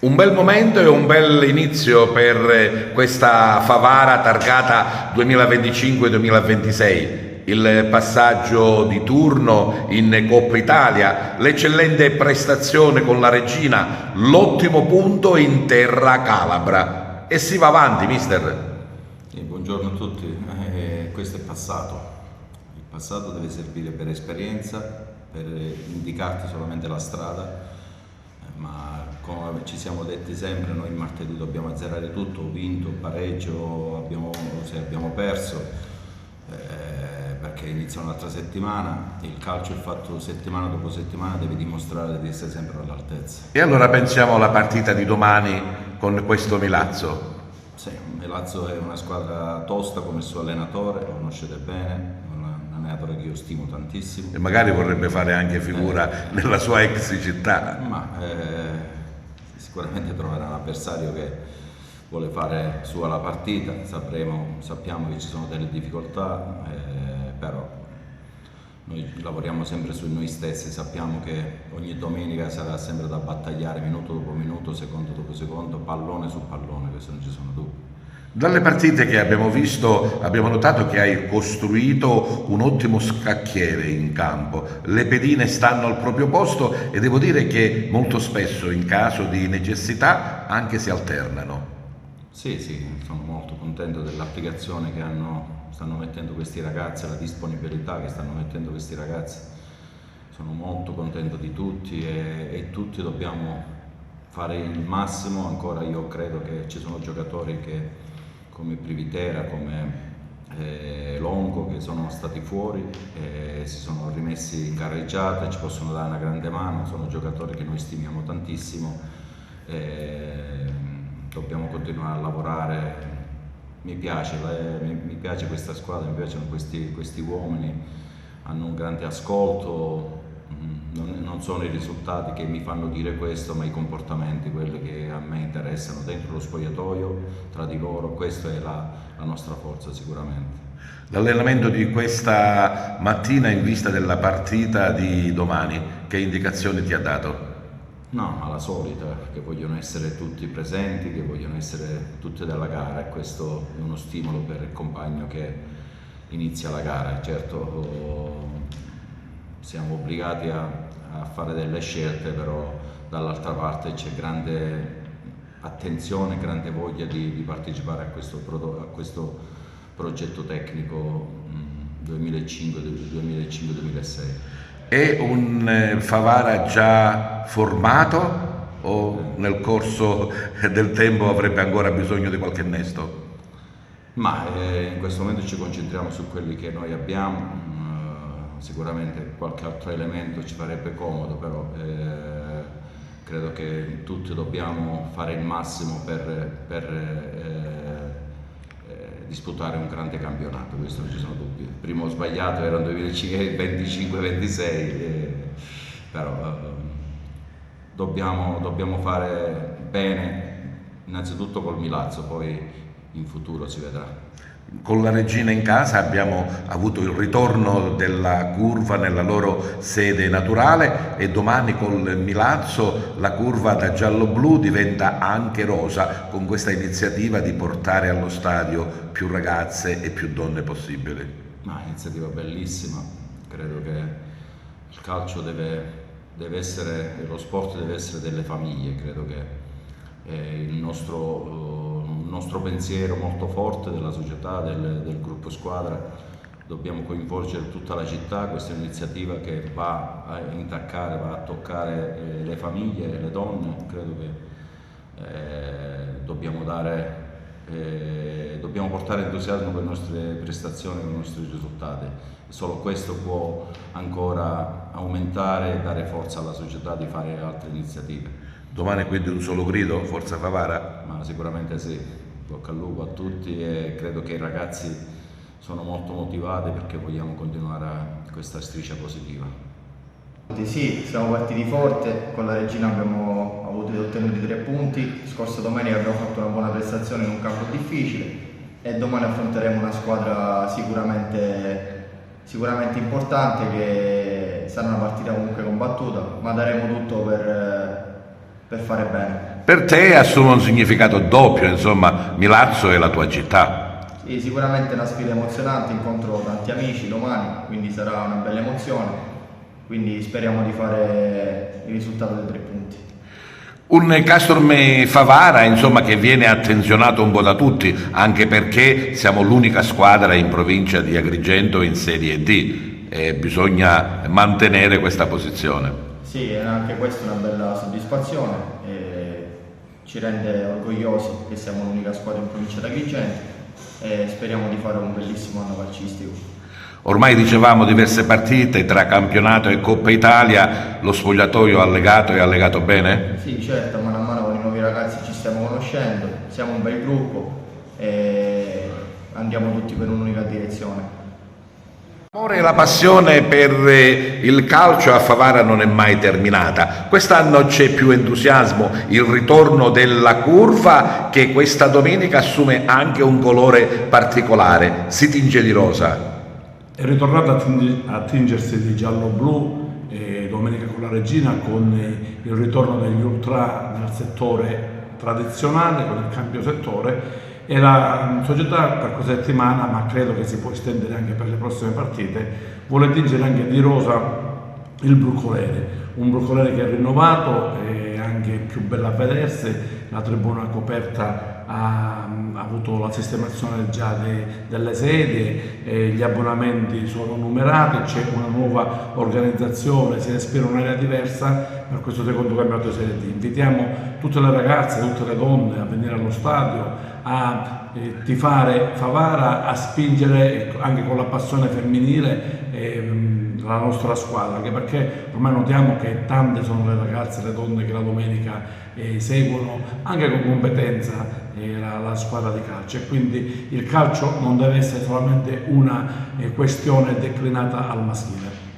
Un bel momento e un bel inizio per questa Favara targata 2025-2026. Il passaggio di turno in Coppa Italia, l'eccellente prestazione con la Regina, l'ottimo punto in terra calabra. E si va avanti, mister. Buongiorno a tutti. Questo è passato. Il passato deve servire per esperienza, per indicarti solamente la strada. Ma come ci siamo detti sempre, noi il martedì dobbiamo azzerare tutto, vinto, pareggio, se abbiamo perso, perché inizia un'altra settimana. Il calcio è fatto settimana dopo settimana, devi dimostrare di essere sempre all'altezza. E allora pensiamo alla partita di domani con questo Milazzo. Sì, Milazzo è una squadra tosta come il suo allenatore, lo conoscete bene, un allenatore che io stimo tantissimo. E magari vorrebbe fare anche figura nella sua ex città. Ma sicuramente troverà un avversario che vuole fare sua la partita. Sappiamo che ci sono delle difficoltà, però noi lavoriamo sempre su noi stessi, sappiamo che ogni domenica sarà sempre da battagliare minuto dopo minuto, secondo dopo secondo, pallone su pallone, questo non ci sono dubbi. Dalle partite che abbiamo visto abbiamo notato che hai costruito un ottimo scacchiere in campo, le pedine stanno al proprio posto e devo dire che molto spesso in caso di necessità anche si alternano. Sì, sono molto contento dell'applicazione che stanno mettendo questi ragazzi, la disponibilità che stanno mettendo questi ragazzi. Sono molto contento di tutti e tutti dobbiamo fare il massimo. Ancora io credo che ci sono giocatori come Privitera, come Longo, che sono stati fuori e si sono rimessi in carreggiata e ci possono dare una grande mano. Sono giocatori che noi stimiamo tantissimo. Dobbiamo continuare a lavorare. Mi piace questa squadra, mi piacciono questi uomini, hanno un grande ascolto. Non sono i risultati che mi fanno dire questo, ma i comportamenti, quelli che a me interessano dentro lo spogliatoio, tra di loro. Questa è la nostra forza sicuramente. L'allenamento di questa mattina in vista della partita di domani, che indicazioni ti ha dato? No, ma la solita, che vogliono essere tutti presenti, che vogliono essere tutti della gara, e questo è uno stimolo per il compagno che inizia la gara. Certo, siamo obbligati a fare delle scelte, però dall'altra parte c'è grande attenzione, grande voglia di partecipare a questo progetto tecnico 2005-2006. È un Favara già formato o nel corso del tempo avrebbe ancora bisogno di qualche innesto? Ma in questo momento ci concentriamo su quelli che noi abbiamo. Sicuramente qualche altro elemento ci farebbe comodo, però credo che tutti dobbiamo fare il massimo per disputare un grande campionato, questo non ci sono dubbi. Il primo sbagliato era nel 2025-26, però dobbiamo fare bene innanzitutto col Milazzo, poi in futuro si vedrà. Con la Regina in casa abbiamo avuto il ritorno della curva nella loro sede naturale e domani col Milazzo la curva da giallo-blu diventa anche rosa, con questa iniziativa di portare allo stadio più ragazze e più donne possibili. Ma è un'iniziativa bellissima, credo che il calcio deve essere, lo sport deve essere delle famiglie, credo che il nostro pensiero molto forte della società, del gruppo squadra. Dobbiamo coinvolgere tutta la città. Questa è un'iniziativa che va a intaccare, va a toccare le famiglie, le donne. Credo che dobbiamo portare entusiasmo per le nostre prestazioni, per i nostri risultati. Solo questo può ancora aumentare e dare forza alla società di fare altre iniziative. Domani quindi un solo grido, Forza Favara? Ma sicuramente sì, bocca al lupo a tutti e credo che i ragazzi sono molto motivati perché vogliamo continuare questa striscia positiva. Sì, siamo partiti forte, con la Regina abbiamo ottenuto 3 punti, scorsa domenica abbiamo fatto una buona prestazione in un campo difficile e domani affronteremo una squadra sicuramente importante, che sarà una partita comunque combattuta, ma daremo tutto per per fare bene. Per te assume un significato doppio, insomma, Milazzo è la tua città. Sì, sicuramente è una sfida emozionante, incontro tanti amici domani, quindi sarà una bella emozione, quindi speriamo di fare il risultato dei 3 punti. Un Castorme Favara, insomma, che viene attenzionato un po' da tutti, anche perché siamo l'unica squadra in provincia di Agrigento in Serie D e bisogna mantenere questa posizione. Sì, anche questa è una bella soddisfazione, ci rende orgogliosi che siamo l'unica squadra in provincia di Agrigento e speriamo di fare un bellissimo anno calcistico. Ormai dicevamo diverse partite tra campionato e Coppa Italia, lo spogliatoio è allegato bene? Sì, certo, mano a mano con i nuovi ragazzi ci stiamo conoscendo, siamo un bel gruppo e andiamo tutti per un'unica direzione. L'amore e la passione per il calcio a Favara non è mai terminata. Quest'anno c'è più entusiasmo, il ritorno della curva che questa domenica assume anche un colore particolare, si tinge di rosa. È ritornato a tingersi di giallo-blu domenica con la Regina, con il ritorno degli ultra nel settore tradizionale, con il cambio settore, e la società per questa settimana, ma credo che si può estendere anche per le prossime partite, vuole tingere anche di rosa il Brucolere, un Brucolere che è rinnovato e anche più bella a vedersi. La tribuna coperta ha avuto la sistemazione già delle sedie, gli abbonamenti sono numerati, c'è una nuova organizzazione, si respira un'area diversa per questo secondo campionato di Serie D. Invitiamo tutte le ragazze, tutte le donne a venire allo stadio, a tifare Favara, a spingere anche con la passione femminile la nostra squadra, anche perché ormai notiamo che tante sono le ragazze, le donne che la domenica seguono anche con competenza la squadra di calcio, e quindi il calcio non deve essere solamente una questione declinata al maschile.